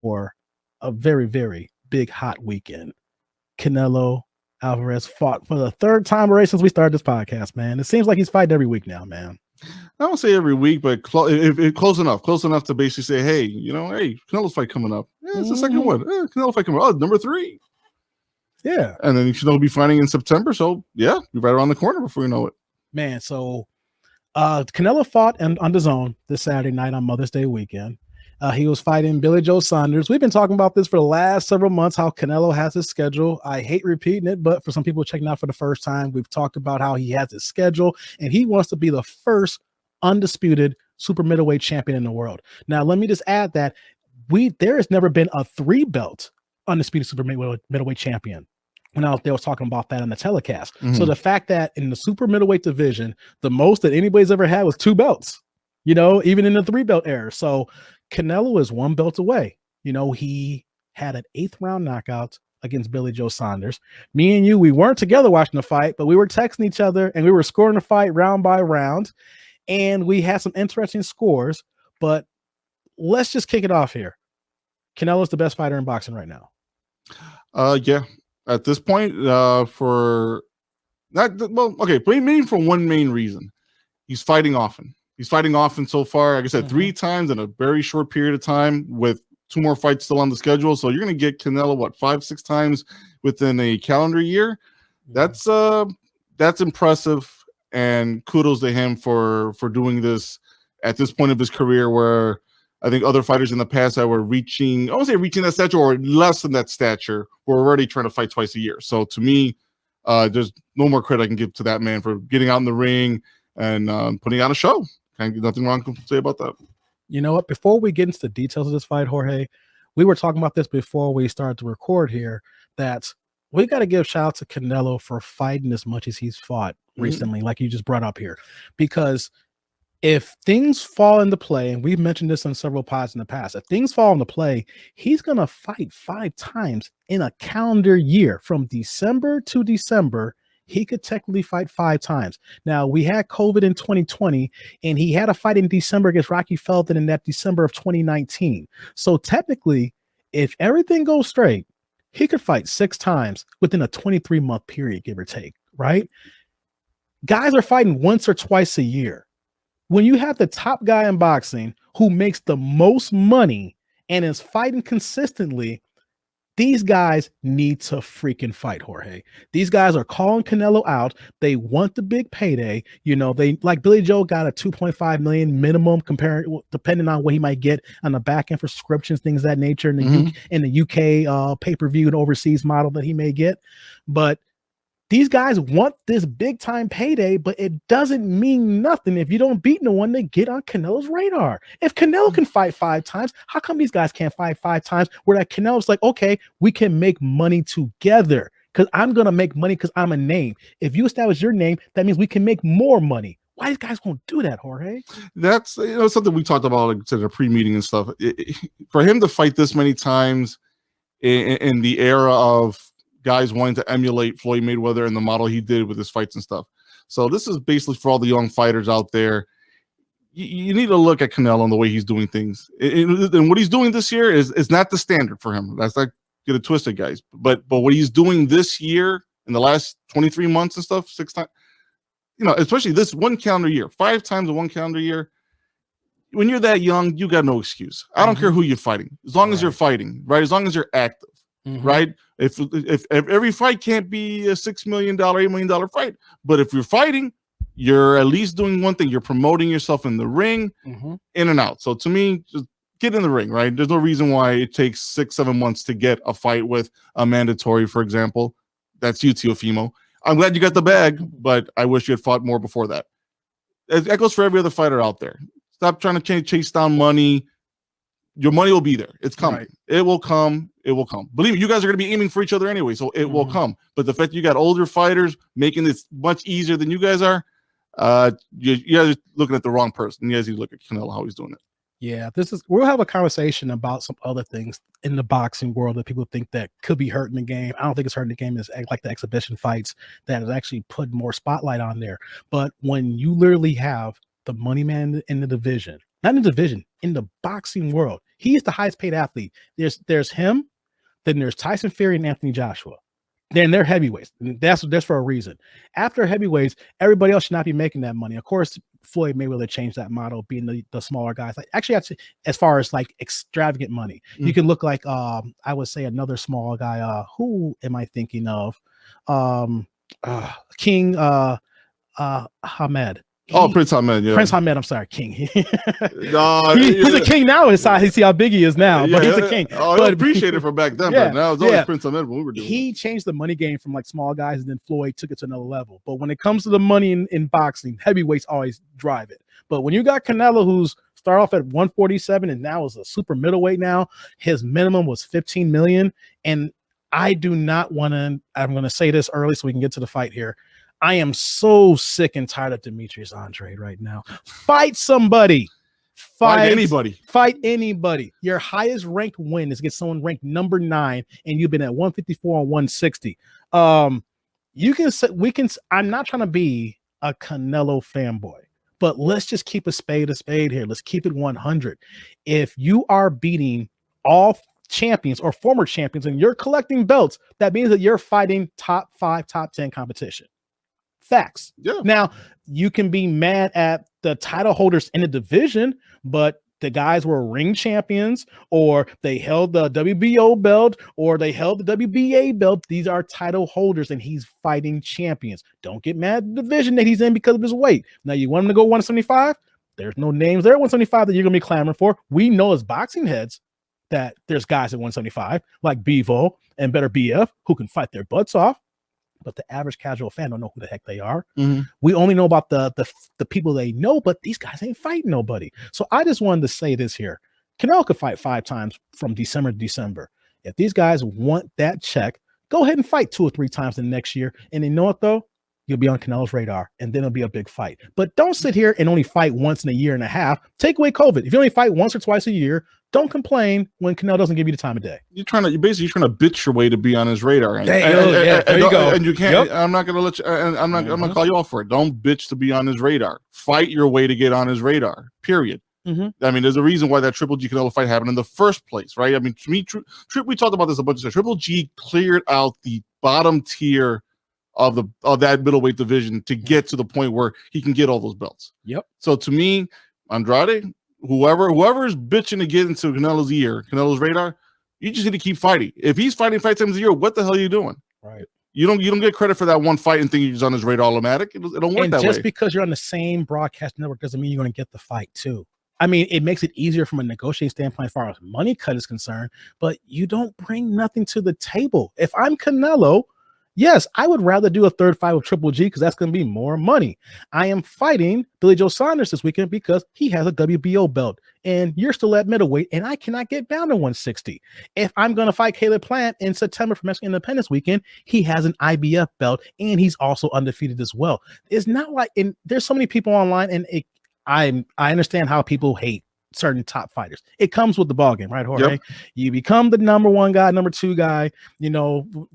for a very, very big hot weekend. Canelo Alvarez fought for the third time already since we started this podcast, man. It seems like he's fighting every week now, man. I don't say every week, but if close enough to basically say, hey, Canelo's fight coming up. Yeah, it's the second one. Canelo fight coming up. Oh, number 3. Yeah. And then Canelo be fighting in September. So, yeah, be right around the corner before you know it. Man, so Canelo fought on DAZN this Saturday night on Mother's Day weekend. He was fighting Billy Joe Saunders. We've been talking about this for the last several months, how Canelo has his schedule. I hate repeating it, but for some people checking out for the first time, we've talked about how he has his schedule, and he wants to be the first undisputed super middleweight champion in the world. Now, let me just add that there has never been a 3-belt undisputed super middleweight champion. When I was talking about that on the telecast. Mm-hmm. So the fact that in the super middleweight division, the most that anybody's ever had was 2 belts, even in the 3-belt era. So Canelo is 1 belt away. He had an 8th round knockout against Billy Joe Saunders. Me and you, we weren't together watching the fight, but we were texting each other and we were scoring the fight round by round. And we had some interesting scores, but let's just kick it off here. Canelo's the best fighter in boxing right now. Yeah. At this point, for one main reason. He's fighting often. So far, like I said, 3 times in a very short period of time with 2 more fights still on the schedule. So you're going to get Canelo, 5-6 times within a calendar year. That's impressive. And kudos to him for doing this at this point of his career where I think other fighters in the past that were reaching that stature or less than that stature were already trying to fight twice a year. So to me, there's no more credit I can give to that man for getting out in the ring and putting on a show. Nothing wrong to say about that. You know what? Before we get into the details of this fight, Jorge, we were talking about this before we started to record here, that we got to give shout out to Canelo for fighting as much as he's fought recently, like you just brought up here, because if things fall into play, and we've mentioned this on several pods in the past, if things fall into play, he's going to fight 5 times in a calendar year. From December to December, he could technically fight 5 times. Now, we had COVID in 2020, and he had a fight in December against Rocky Felton in that December of 2019. So technically, if everything goes straight, he could fight 6 times within a 23-month period, give or take, right? Guys are fighting once or twice a year. When you have the top guy in boxing who makes the most money and is fighting consistently, these guys need to freaking fight, Jorge. These guys are calling Canelo out. They want the big payday. They like Billy Joe got a $2.5 million minimum depending on what he might get on the back end for subscriptions, things of that nature in the UK pay-per-view and overseas model that he may get. But these guys want this big time payday, but it doesn't mean nothing if you don't beat no one to get on Canelo's radar. If Canelo can fight 5 times, how come these guys can't fight 5 times where that Canelo's like, okay, we can make money together because I'm going to make money because I'm a name. If you establish your name, that means we can make more money. Why these guys won't do that, Jorge? That's something we talked about in the pre-meeting and stuff. For him to fight this many times in the era of guys wanting to emulate Floyd Mayweather and the model he did with his fights and stuff. So this is basically for all the young fighters out there. You need to look at Canelo and the way he's doing things. And what he's doing this year is not the standard for him. That's not get it twisted, guys. But what he's doing this year in the last 23 months and stuff, 6 times, especially this 1 calendar year, 5 times in 1 calendar year. When you're that young, you got no excuse. I don't care who you're fighting, as long as you're fighting, right? As long as you're active. Right? If every fight can't be a $6 million, $8 million fight, but if you're fighting, you're at least doing one thing. You're promoting yourself in the ring, in and out. So to me, just get in the ring, right? There's no reason why it takes 6-7 months to get a fight with a mandatory, for example. That's you, Teofimo. I'm glad you got the bag, but I wish you had fought more before that. That goes for every other fighter out there. Stop trying to chase down money. Your money will be there. It's coming. Right. It will come. It will come. Believe me, you guys are going to be aiming for each other anyway, so it will come. But the fact you got older fighters making this much easier than you guys are, you guys are looking at the wrong person. You guys need to look at Canelo, how he's doing it. Yeah, we'll have a conversation about some other things in the boxing world that people think that could be hurting the game. I don't think it's hurting the game. It's like the exhibition fights that has actually put more spotlight on there. But when you literally have the money man in the division not in the division, in the boxing world. He's the highest paid athlete. There's him, then there's Tyson Fury and Anthony Joshua. Then they're heavyweights. That's for a reason. After heavyweights, everybody else should not be making that money. Of course, Floyd Mayweather changed that model, being the smaller guys. Like actually, as far as like extravagant money, you can look like I would say another small guy. Who am I thinking of? King Hamed. Prince Hamed, yeah. Prince Hamed, I'm sorry, King. He's a king now inside. You see how big he is now, but he's a king. I appreciate it from back then, but now it's always Prince Hamed when we were doing He changed the money game from like small guys, and then Floyd took it to another level. But when it comes to the money in boxing, heavyweights always drive it. But when you got Canelo, who's started off at 147 and now is a super middleweight now, his minimum was 15 million. And I do not want to, I'm going to say this early so we can get to the fight here. I am so sick and tired of Demetrius Andrade right now. Fight somebody. Fight anybody. Fight anybody. Your highest ranked win is against someone ranked number 9, and you've been at 154 and 160. You can say I'm not trying to be a Canelo fanboy, but let's just keep a spade here. Let's keep it 100. If you are beating all champions or former champions and you're collecting belts, that means that you're fighting top 5, top 10 competition. Facts. Yeah. Now, you can be mad at the title holders in the division, but the guys were ring champions, or they held the WBO belt, or they held the WBA belt. These are title holders, and he's fighting champions. Don't get mad at the division that he's in because of his weight. Now, you want him to go 175? There's no names there at 175 that you're going to be clamoring for. We know as boxing heads that there's guys at 175, like Bevo and Better BF, who can fight their butts off. But the average casual fan don't know who the heck they are. Mm-hmm. We only know about the people they know, but these guys ain't fighting nobody. So I just wanted to say this here. Canelo could fight 5 times from December to December. If these guys want that check, go ahead and fight 2 or 3 times the next year. And you know what, though? You'll be on Canelo's radar, and then it'll be a big fight. But don't sit here and only fight once in a year and a half. Take away COVID. If you only fight once or twice a year, don't complain when Canelo doesn't give you the time of day. You're basically trying to bitch your way to be on his radar. There you go. And you can't. Yep. I'm not going to let you. I'm not going to call you off for it. Don't bitch to be on his radar. Fight your way to get on his radar. Period. Mm-hmm. I mean, there's a reason why that Triple G Canelo fight happened in the first place, right? I mean, to me, we talked about this a bunch of times. Triple G cleared out the bottom tier of that middleweight division to get to the point where he can get all those belts. Yep. So to me, Andrade, whoever is bitching to get into Canelo's radar, you just need to keep fighting. If he's fighting 5 times a year, what the hell are you doing? Right. You don't get credit for that one fight and think he's on his radar automatic. It don't work that way. Just because you're on the same broadcast network doesn't mean you're going to get the fight too. I mean, it makes it easier from a negotiating standpoint as far as money cut is concerned, but you don't bring nothing to the table. If I'm Canelo, yes, I would rather do a third fight with Triple G because that's going to be more money. I am fighting Billy Joe Saunders this weekend because he has a WBO belt, and you're still at middleweight, and I cannot get down to 160. If I'm going to fight Caleb Plant in September for Mexican Independence Weekend, he has an IBF belt, and he's also undefeated as well. It's not like, and there's so many people online, and I understand how people hate certain top fighters. It comes with the ball game, right, Jorge? Yep. You become the number 1 guy, number 2 guy,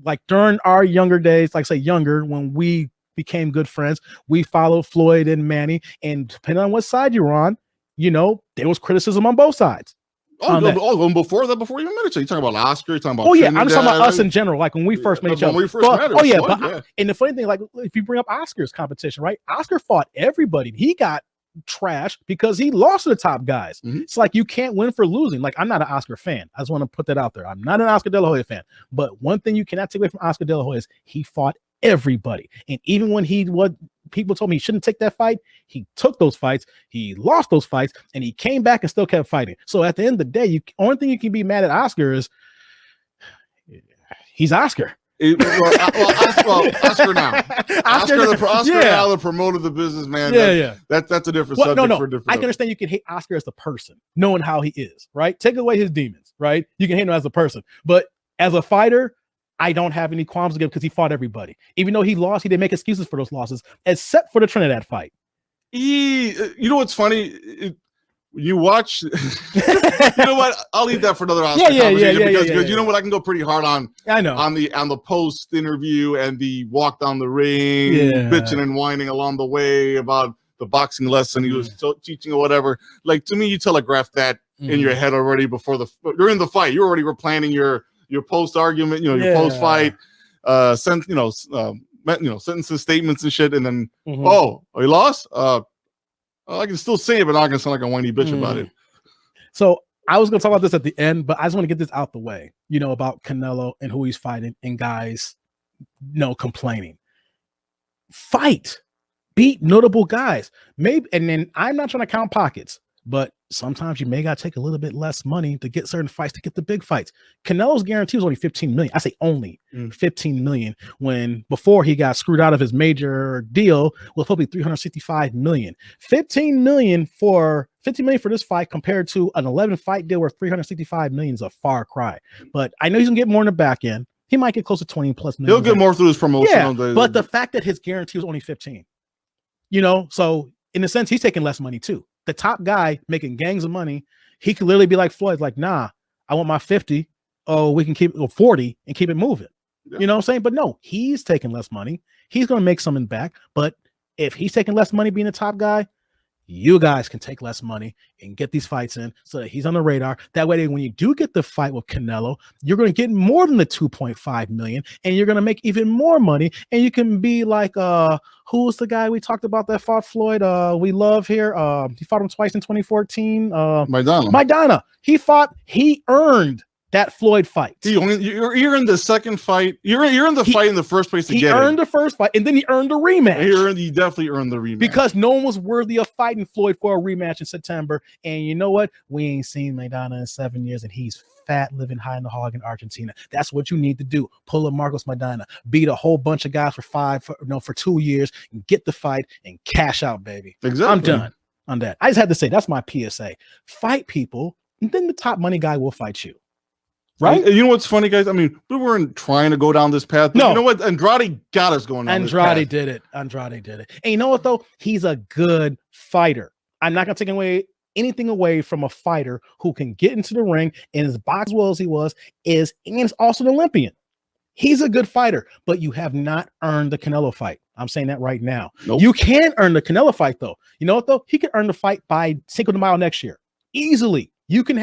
like during our younger days, like say younger, when we became good friends, we followed Floyd and Manny, and depending on what side you're on, there was criticism on both sides. Before you met each other, you talking about Oscar, you're talking about I'm talking about us in general, like when we first met each other. And the funny thing, like if you bring up Oscar's competition, right? Oscar fought everybody. He got trash because he lost to the top guys. Mm-hmm. It's like you can't win for losing. Like, I'm not an Oscar fan. I just want to put that out there. I'm not an Oscar De La Hoya fan. But one thing you cannot take away from Oscar De La Hoya is he fought everybody. And even when people told me he shouldn't take that fight, he took those fights, he lost those fights, and he came back and still kept fighting. So at the end of the day, only thing you can be mad at Oscar is he's Oscar. Oscar now. Oscar now, the promoter of the business, man. That's a different subject for a different. I can understand you can hate Oscar as the person, knowing how he is, right? Take away his demons, right? You can hate him as a person, but as a fighter, I don't have any qualms against him because he fought everybody. Even though he lost, he didn't make excuses for those losses, except for the Trinidad fight. You know what's funny? You watch, you know what? I'll leave that for another Oscar conversation because you know what? I can go pretty hard on. I know on the post interview and the walk down the ring, bitching and whining along the way about the boxing lesson he was teaching or whatever. Like, to me, you telegraph that in your head already before during the fight. You already were planning your post argument, your post fight, sentences, statements, and shit. And then, he lost. I can still say it, but not gonna sound like a whiny bitch about it. So I was gonna talk about this at the end, but I just want to get this out the way. About Canelo and who he's fighting, and guys, complaining. Fight, beat notable guys. Maybe, and then I'm not trying to count pockets, but sometimes you may gotta take a little bit less money to get certain fights, to get the big fights. Canelo's guarantee was only 15 million. I say only 15 million, when before he got screwed out of his major deal was probably 365 million. 15 million for this fight compared to an 11 fight deal worth 365 million is a far cry. But I know he's gonna get more in the back end. He might get close to 20 plus million. He'll get more through his promotion. Yeah, but the fact that his guarantee was only 15, so in a sense, he's taking less money too. The top guy making gangs of money, he could literally be like Floyd, like, nah, I want my 50. Oh, we can keep it 40 and keep it moving. Yeah. You know what I'm saying? But no, he's taking less money. He's going to make something back. But if he's taking less money being the top guy, you guys can take less money and get these fights in so that he's on the radar. That way, when you do get the fight with Canelo, you're going to get more than the 2.5 million, and you're going to make even more money. And you can be like, who's the guy we talked about that fought Floyd? We love here. He fought him twice in 2014. Maidana. He earned that Floyd fight. You're in the second fight. You're in the fight in the first place to get it. He earned the first fight, and then he earned a rematch. He definitely earned the rematch. Because no one was worthy of fighting Floyd for a rematch in September. And you know what? We ain't seen Maidana in 7 years, and he's fat, living high in the hog in Argentina. That's what you need to do. Pull a Marcos Maidana, beat a whole bunch of guys for 2 years, and get the fight and cash out, baby. Exactly. I'm done on that. I just had to say, that's my PSA. Fight people, and then the top money guy will fight you. Right? And you know what's funny, guys? I mean, we weren't trying to go down this path. But you know what? Andrade got us going down this path. Andrade did it. And you know what, though? He's a good fighter. I'm not going to take anything away from a fighter who can get into the ring and is box as well as he and is also an Olympian. He's a good fighter, but you have not earned the Canelo fight. I'm saying that right now. Nope. You can earn the Canelo fight, though. You know what, though? He can earn the fight by Cinco de Mayo next year. Easily. You can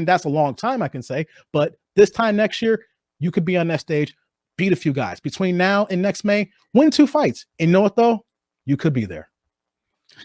that's a long time, I can say, but this time next year, you could be on that stage, beat a few guys. Between now and next May, win 2 fights. And you know what, though? You could be there.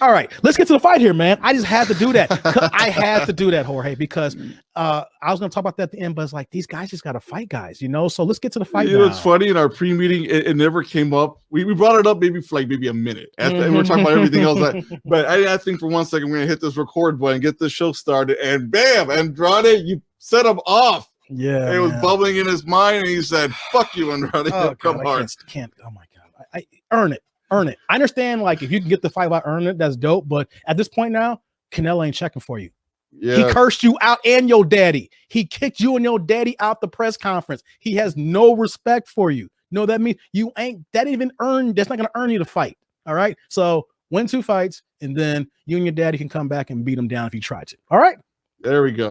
All right, let's get to the fight here, man. I just had to do that. I had to do that, Jorge, because I was going to talk about that at the end, but it's like, these guys just got to fight guys, So let's get to the fight. You know, it's funny, in our pre-meeting, it never came up. We brought it up maybe for maybe a minute. After, we were talking about everything else. But I think for 1 second, we're going to hit this record button, get this show started, and bam, Andrade, you set him off. Yeah, it was bubbling in his mind, and he said, "Fuck you, Andrade." Come hard. Can't. Oh my God, I earn it. Earn it. I understand, like, if you can get the fight by earning it, that's dope. But at this point now, Canelo ain't checking for you. Yeah. He cursed you out and your daddy. He kicked you and your daddy out the press conference. He has no respect for you. No, that means you ain't. That's not going to earn you the fight. All right. So win 2 fights, and then you and your daddy can come back and beat him down if you try to. All right. There we go.